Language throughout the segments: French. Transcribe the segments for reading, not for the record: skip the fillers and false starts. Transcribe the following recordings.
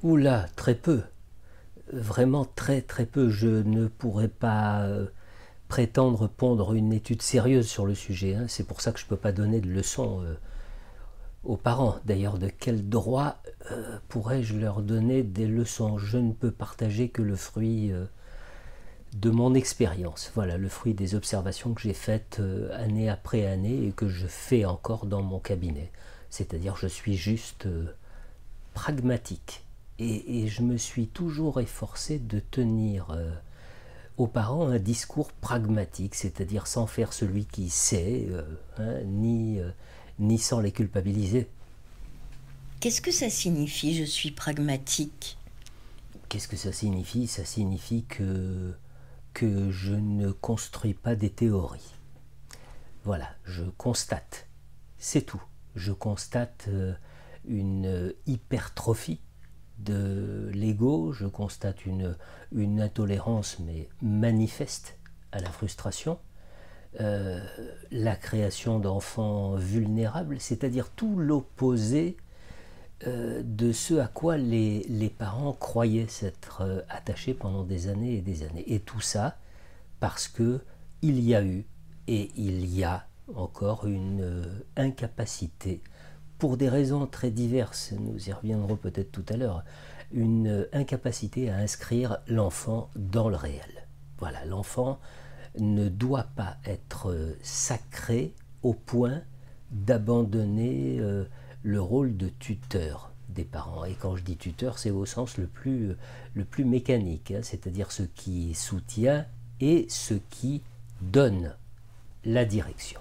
Oula, très peu. Vraiment très très peu. Je ne pourrais pas prétendre pondre une étude sérieuse sur le sujet, hein. C'est pour ça que je ne peux pas donner de leçons aux parents. D'ailleurs, de quel droit pourrais-je leur donner des leçons? Je ne peux partager que le fruit de mon expérience. Voilà, le fruit des observations que j'ai faites année après année et que je fais encore dans mon cabinet. C'est-à-dire, je suis juste pragmatique. Et je me suis toujours efforcé de tenir aux parents un discours pragmatique, c'est-à-dire sans faire celui qui sait, hein, ni sans les culpabiliser. Qu'est-ce que ça signifie, je suis pragmatique? Qu'est-ce que ça signifie? Ça signifie que je ne construis pas des théories. Voilà, je constate, c'est tout. Je constate une hypertrophie de l'ego, je constate une intolérance mais manifeste à la frustration, la création d'enfants vulnérables, c'est-à-dire tout l'opposé de ce à quoi les parents croyaient s'être attachés pendant des années et des années. Et tout ça parce que il y a eu et il y a encore une incapacité, pour des raisons très diverses, nous y reviendrons peut-être tout à l'heure, une incapacité à inscrire l'enfant dans le réel. Voilà, l'enfant ne doit pas être sacré au point d'abandonner le rôle de tuteur des parents. Et quand je dis tuteur, c'est au sens le plus mécanique, hein, c'est-à-dire ce qui soutient et ce qui donne la direction.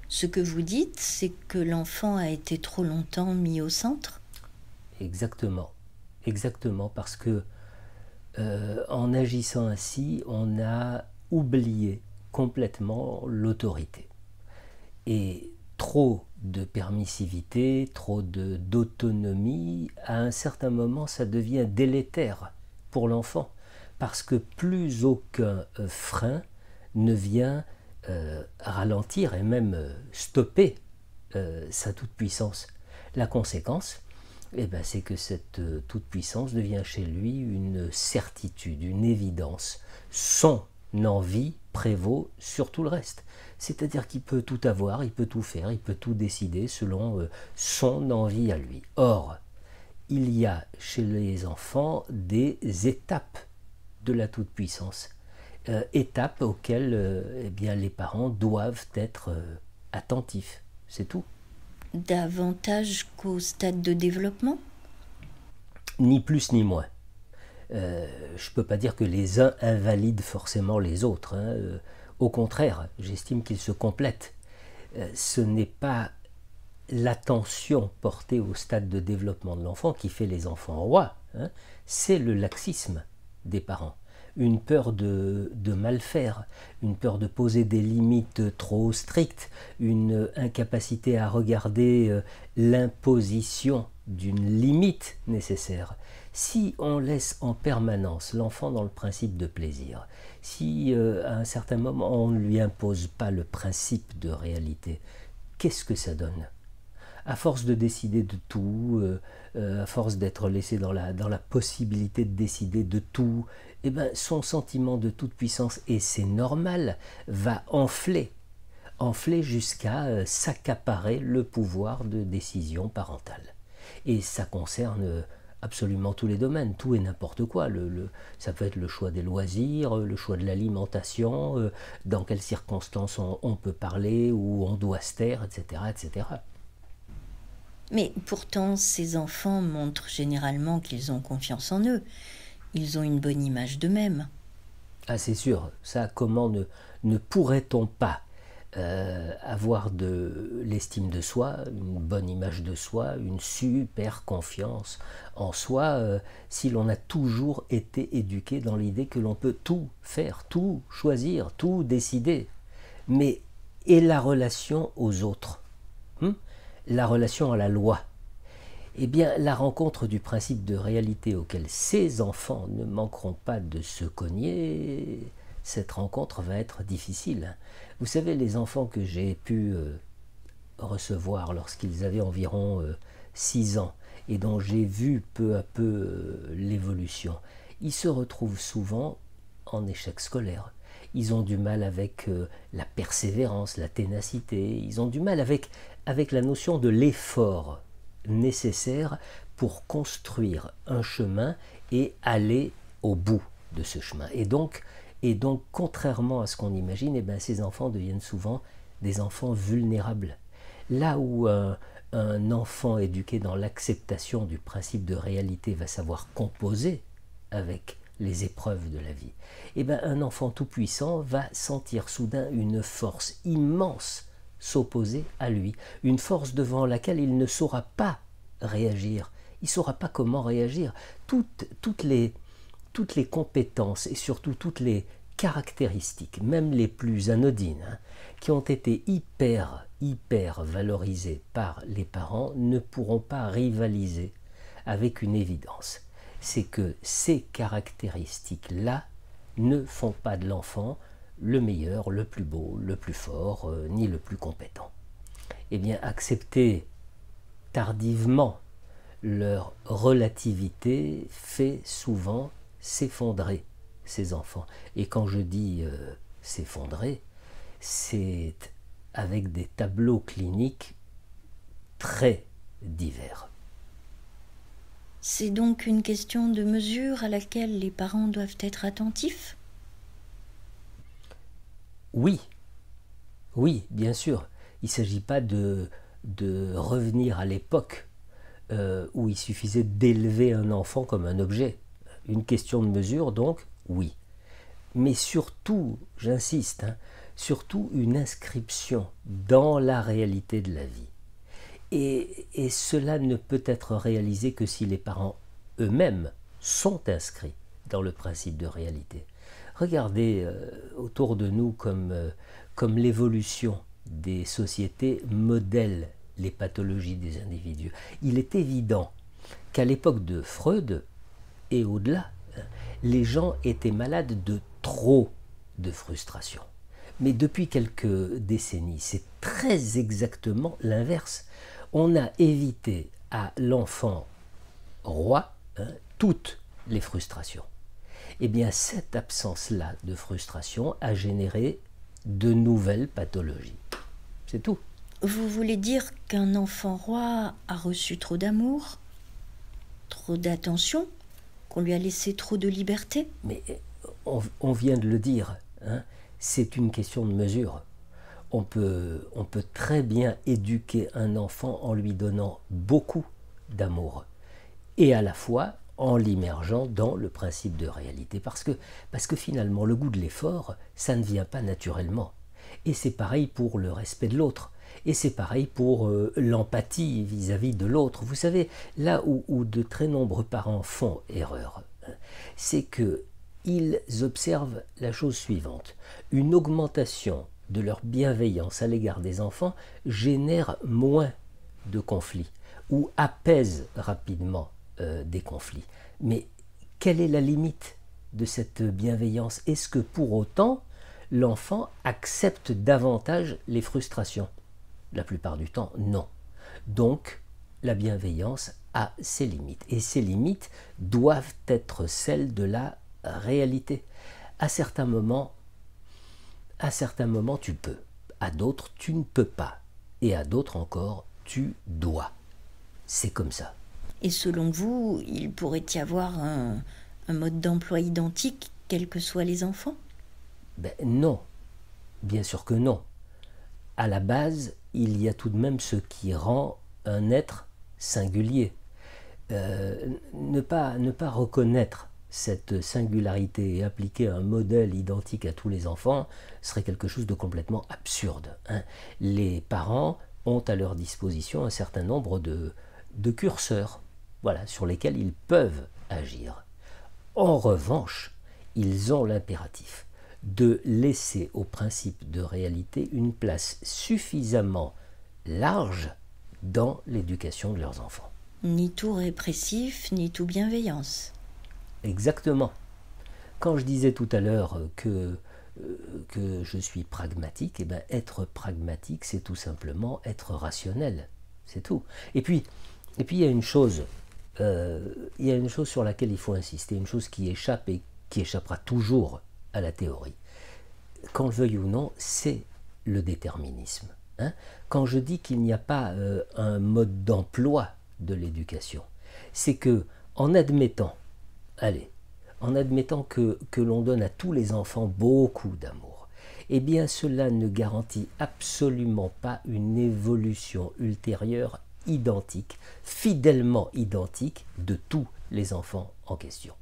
Ce que vous dites, c'est que l'enfant a été trop longtemps mis au centre? Exactement, exactement, parce que en agissant ainsi, on a oublié complètement l'autorité. Et trop de permissivité, trop d'autonomie, à un certain moment, ça devient délétère pour l'enfant, parce que plus aucun frein ne vient ralentir et même stopper sa toute-puissance. La conséquence, eh ben, c'est que cette toute-puissance devient chez lui une certitude, une évidence. Son envie prévaut sur tout le reste. C'est-à-dire qu'il peut tout avoir, il peut tout faire, il peut tout décider selon son envie à lui. Or, il y a chez les enfants des étapes de la toute-puissance. Étapes auxquelles eh bien, les parents doivent être attentifs. C'est tout. Davantage qu'au stade de développement? Ni plus ni moins. Je ne peux pas dire que les uns invalident forcément les autres, hein. Au contraire, j'estime qu'ils se complètent. Ce n'est pas l'attention portée au stade de développement de l'enfant qui fait les enfants rois, hein. C'est le laxisme des parents. Une peur de mal faire, une peur de poser des limites trop strictes, une incapacité à regarder l'imposition d'une limite nécessaire. Si on laisse en permanence l'enfant dans le principe de plaisir, si à un certain moment on ne lui impose pas le principe de réalité, qu'est-ce que ça donne? À force de décider de tout, à force d'être laissé dans la possibilité de décider de tout, eh ben, son sentiment de toute puissance, et c'est normal, va enfler jusqu'à s'accaparer le pouvoir de décision parentale. Et ça concerne absolument tous les domaines, tout et n'importe quoi. Ça peut être le choix des loisirs, le choix de l'alimentation, dans quelles circonstances on peut parler, où on doit se taire, etc., etc. Mais pourtant, ces enfants montrent généralement qu'ils ont confiance en eux. Ils ont une bonne image d'eux-mêmes. Ah, c'est sûr, ça, comment ne pourrait-on pas avoir de l'estime de soi, une bonne image de soi, une super confiance en soi, si l'on a toujours été éduqué dans l'idée que l'on peut tout faire, tout choisir, tout décider. Mais et la relation aux autres, la relation à la loi? Eh bien, la rencontre du principe de réalité auquel ces enfants ne manqueront pas de se cogner, cette rencontre va être difficile. Vous savez, les enfants que j'ai pu recevoir lorsqu'ils avaient environ 6 ans et dont j'ai vu peu à peu l'évolution, ils se retrouvent souvent en échec scolaire. Ils ont du mal avec la persévérance, la ténacité, ils ont du mal avec la notion de l'effort nécessaire pour construire un chemin et aller au bout de ce chemin. Et donc contrairement à ce qu'on imagine, ces enfants deviennent souvent des enfants vulnérables. Là où un enfant éduqué dans l'acceptation du principe de réalité va savoir composer avec les épreuves de la vie, un enfant tout-puissant va sentir soudain une force immense s'opposer à lui, une force devant laquelle il ne saura pas réagir, il ne saura pas comment réagir. Toutes les compétences et surtout toutes les caractéristiques, même les plus anodines, qui ont été hyper valorisées par les parents, ne pourront pas rivaliser avec une évidence. C'est que ces caractéristiques-là ne font pas de l'enfant le meilleur, le plus beau, le plus fort, ni le plus compétent. Accepter tardivement leur relativité fait souvent s'effondrer ces enfants. Et quand je dis s'effondrer, c'est avec des tableaux cliniques très divers. C'est donc une question de mesure à laquelle les parents doivent être attentifs? Oui, bien sûr. Il ne s'agit pas de revenir à l'époque où il suffisait d'élever un enfant comme un objet. Une question de mesure, donc, oui. Mais surtout, j'insiste, surtout une inscription dans la réalité de la vie. Et cela ne peut être réalisé que si les parents eux-mêmes sont inscrits dans le principe de réalité. Regardez autour de nous comme l'évolution des sociétés modèle les pathologies des individus. Il est évident qu'à l'époque de Freud et au-delà, les gens étaient malades de trop de frustration. Mais depuis quelques décennies, c'est très exactement l'inverse. On a évité à l'enfant roi toutes les frustrations. Cette absence-là de frustration a généré de nouvelles pathologies. C'est tout. Vous voulez dire qu'un enfant roi a reçu trop d'amour, trop d'attention, qu'on lui a laissé trop de liberté? Mais on vient de le dire, c'est une question de mesure. On peut très bien éduquer un enfant en lui donnant beaucoup d'amour et à la fois en l'immergeant dans le principe de réalité. Parce que finalement, le goût de l'effort, ça ne vient pas naturellement. Et c'est pareil pour le respect de l'autre. Et c'est pareil pour l'empathie vis-à-vis de l'autre. Vous savez, là où de très nombreux parents font erreur, c'est qu'ils observent la chose suivante. Une augmentation de leur bienveillance à l'égard des enfants génère moins de conflits ou apaise rapidement des conflits. Mais quelle est la limite de cette bienveillance? Est-ce que pour autant l'enfant accepte davantage les frustrations? La plupart du temps, non. Donc, la bienveillance a ses limites. Et ces limites doivent être celles de la réalité. À certains moments, tu peux. À d'autres, tu ne peux pas. Et à d'autres encore, tu dois. C'est comme ça. Et selon vous, il pourrait y avoir un mode d'emploi identique, quels que soient les enfants? Non. Bien sûr que non. À la base, il y a tout de même ce qui rend un être singulier. Ne pas reconnaître cette singularité et appliquer un modèle identique à tous les enfants serait quelque chose de complètement absurde. Les parents ont à leur disposition un certain nombre de curseurs, sur lesquels ils peuvent agir. En revanche, ils ont l'impératif de laisser au principe de réalité une place suffisamment large dans l'éducation de leurs enfants. Ni tout répressif, ni tout bienveillance. Exactement. Quand je disais tout à l'heure que je suis pragmatique, être pragmatique, c'est tout simplement être rationnel. C'est tout. Et puis, Et puis il y a une chose sur laquelle il faut insister, une chose qui échappe et qui échappera toujours à la théorie. Qu'on le veuille ou non, c'est le déterminisme. Hein. Quand je dis qu'il n'y a pas un mode d'emploi de l'éducation, c'est que en admettant, que l'on donne à tous les enfants beaucoup d'amour, eh bien cela ne garantit absolument pas une évolution ultérieure identique, fidèlement identique de tous les enfants en question.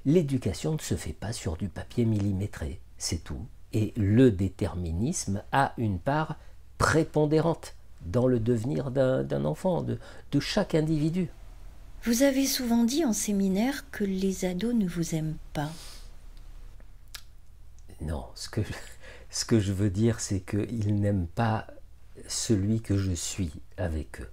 L'éducation ne se fait pas sur du papier millimétré, c'est tout. Et le déterminisme a une part prépondérante dans le devenir d'un enfant, de chaque individu. Vous avez souvent dit en séminaire que les ados ne vous aiment pas. Non, ce que je veux dire, c'est qu'ils n'aiment pas celui que je suis avec eux.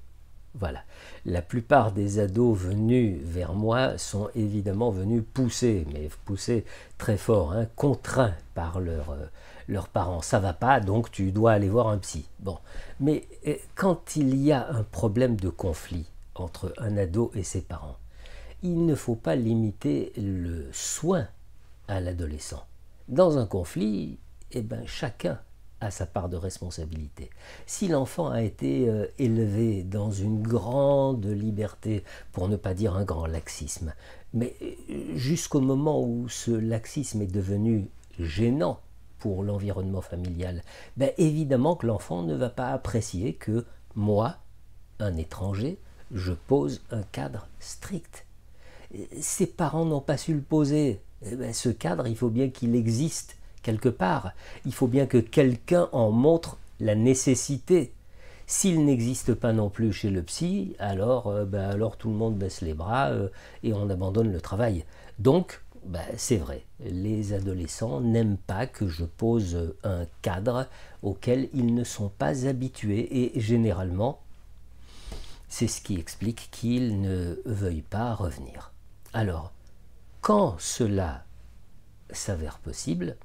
Voilà. La plupart des ados venus vers moi sont évidemment venus pousser, mais pousser très fort, hein, contraints par leurs parents. Ça va pas, donc tu dois aller voir un psy. Bon. Mais quand il y a un problème de conflit entre un ado et ses parents, il ne faut pas limiter le soin à l'adolescent. Dans un conflit, eh ben, chacun a sa part de responsabilité. Si l'enfant a été élevé dans une grande liberté, pour ne pas dire un grand laxisme, mais jusqu'au moment où ce laxisme est devenu gênant pour l'environnement familial, ben évidemment que l'enfant ne va pas apprécier que moi, un étranger, je pose un cadre strict. Ses parents n'ont pas su le poser. Eh ben, ce cadre, il faut bien qu'il existe quelque part. Il faut bien que quelqu'un en montre la nécessité. S'il n'existe pas non plus chez le psy, alors tout le monde baisse les bras et on abandonne le travail. Donc, c'est vrai, les adolescents n'aiment pas que je pose un cadre auquel ils ne sont pas habitués et généralement, c'est ce qui explique qu'ils ne veuillent pas revenir. Alors, quand cela s'avère possible,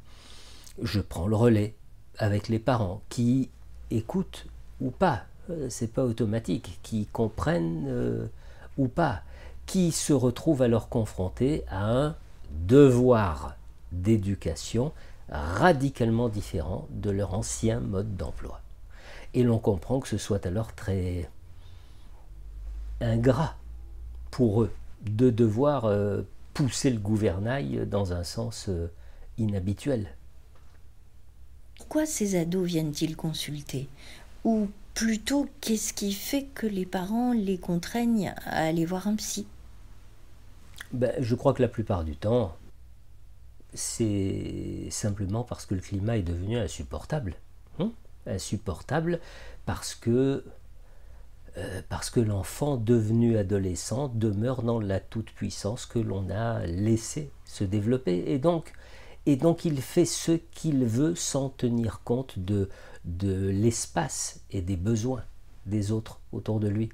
je prends le relais avec les parents qui écoutent ou pas, c'est pas automatique, qui comprennent ou pas, qui se retrouvent alors confrontés à un devoir d'éducation radicalement différent de leur ancien mode d'emploi. Et l'on comprend que ce soit alors très ingrat pour eux de devoir pousser le gouvernail dans un sens inhabituel. Pourquoi ces ados viennent-ils consulter? Ou plutôt, qu'est-ce qui fait que les parents les contraignent à aller voir un psy? Je crois que la plupart du temps, c'est simplement parce que le climat est devenu insupportable. Insupportable parce que l'enfant devenu adolescent demeure dans la toute-puissance que l'on a laissé se développer. Et donc il fait ce qu'il veut sans tenir compte de l'espace et des besoins des autres autour de lui.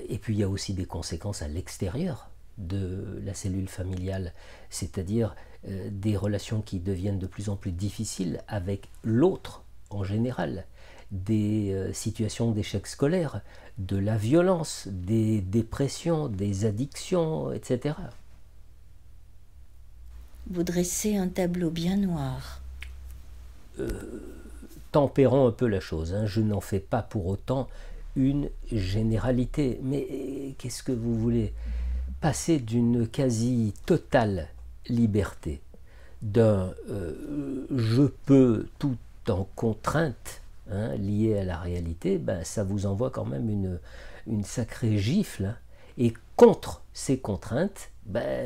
Et puis il y a aussi des conséquences à l'extérieur de la cellule familiale, c'est-à-dire des relations qui deviennent de plus en plus difficiles avec l'autre en général, des situations d'échec scolaire, de la violence, des dépressions, des addictions, etc. Vous dressez un tableau bien noir. Tempérons un peu la chose, hein. Je n'en fais pas pour autant une généralité. Mais qu'est-ce que vous voulez? Passer d'une quasi totale liberté, d'un je peux tout en contrainte, hein, liée à la réalité, ça vous envoie quand même une sacrée gifle. Hein. Et contre ces contraintes,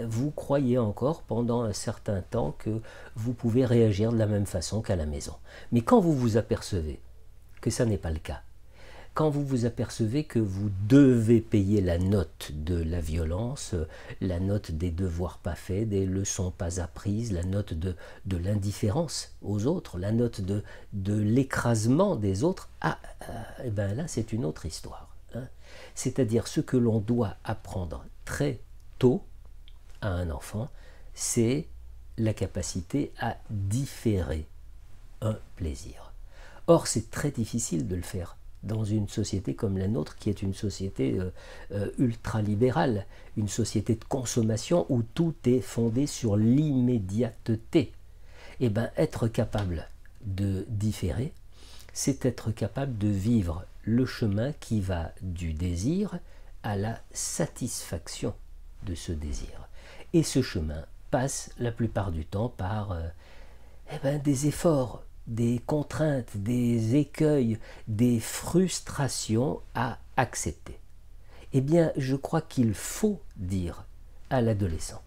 vous croyez encore pendant un certain temps que vous pouvez réagir de la même façon qu'à la maison. Mais quand vous vous apercevez que ça n'est pas le cas, quand vous vous apercevez que vous devez payer la note de la violence, la note des devoirs pas faits, des leçons pas apprises, la note de l'indifférence aux autres, la note de l'écrasement des autres, là c'est une autre histoire. Hein. C'est-à-dire ce que l'on doit apprendre très tôt à un enfant, c'est la capacité à différer un plaisir. Or, c'est très difficile de le faire dans une société comme la nôtre, qui est une société ultralibérale, une société de consommation où tout est fondé sur l'immédiateté. Eh bien, être capable de différer, c'est être capable de vivre le chemin qui va du désir à la satisfaction de ce désir. Et ce chemin passe la plupart du temps par des efforts, des contraintes, des écueils, des frustrations à accepter. Eh bien, je crois qu'il faut dire à l'adolescent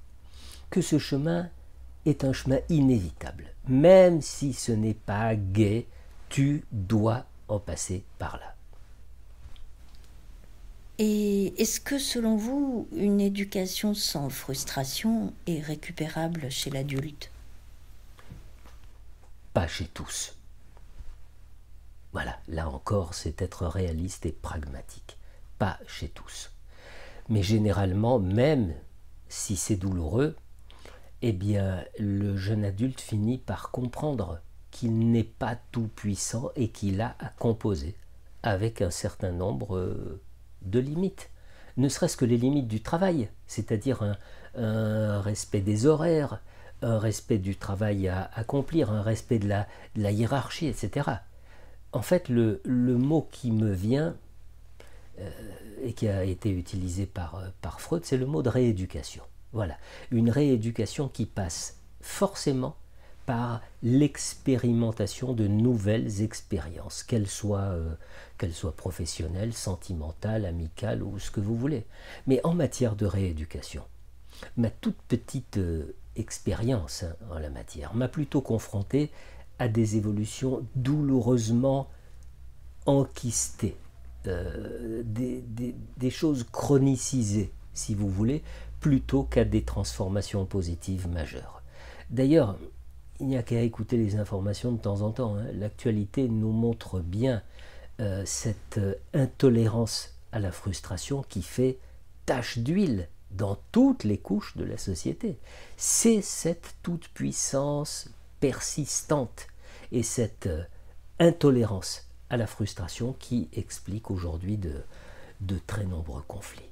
que ce chemin est un chemin inévitable. Même si ce n'est pas gai, tu dois en passer par là. Et est-ce que, selon vous, une éducation sans frustration est récupérable chez l'adulte? Pas chez tous. Voilà, là encore, c'est être réaliste et pragmatique. Pas chez tous. Mais généralement, même si c'est douloureux, eh bien, le jeune adulte finit par comprendre qu'il n'est pas tout puissant et qu'il a à composer avec un certain nombre de limites. Ne serait-ce que les limites du travail, c'est-à-dire un respect des horaires, un respect du travail à accomplir, un respect de la hiérarchie, etc. En fait, le mot qui me vient et qui a été utilisé par Freud, c'est le mot de rééducation. Voilà, une rééducation qui passe forcément par l'expérimentation de nouvelles expériences, qu'elles soient professionnelles, sentimentales, amicales ou ce que vous voulez. Mais en matière de rééducation, ma toute petite expérience en la matière m'a plutôt confronté à des évolutions douloureusement enquistées, des choses chronicisées, si vous voulez, plutôt qu'à des transformations positives majeures. D'ailleurs, il n'y a qu'à écouter les informations de temps en temps. L'actualité nous montre bien cette intolérance à la frustration qui fait tache d'huile dans toutes les couches de la société. C'est cette toute-puissance persistante et cette intolérance à la frustration qui explique aujourd'hui de très nombreux conflits.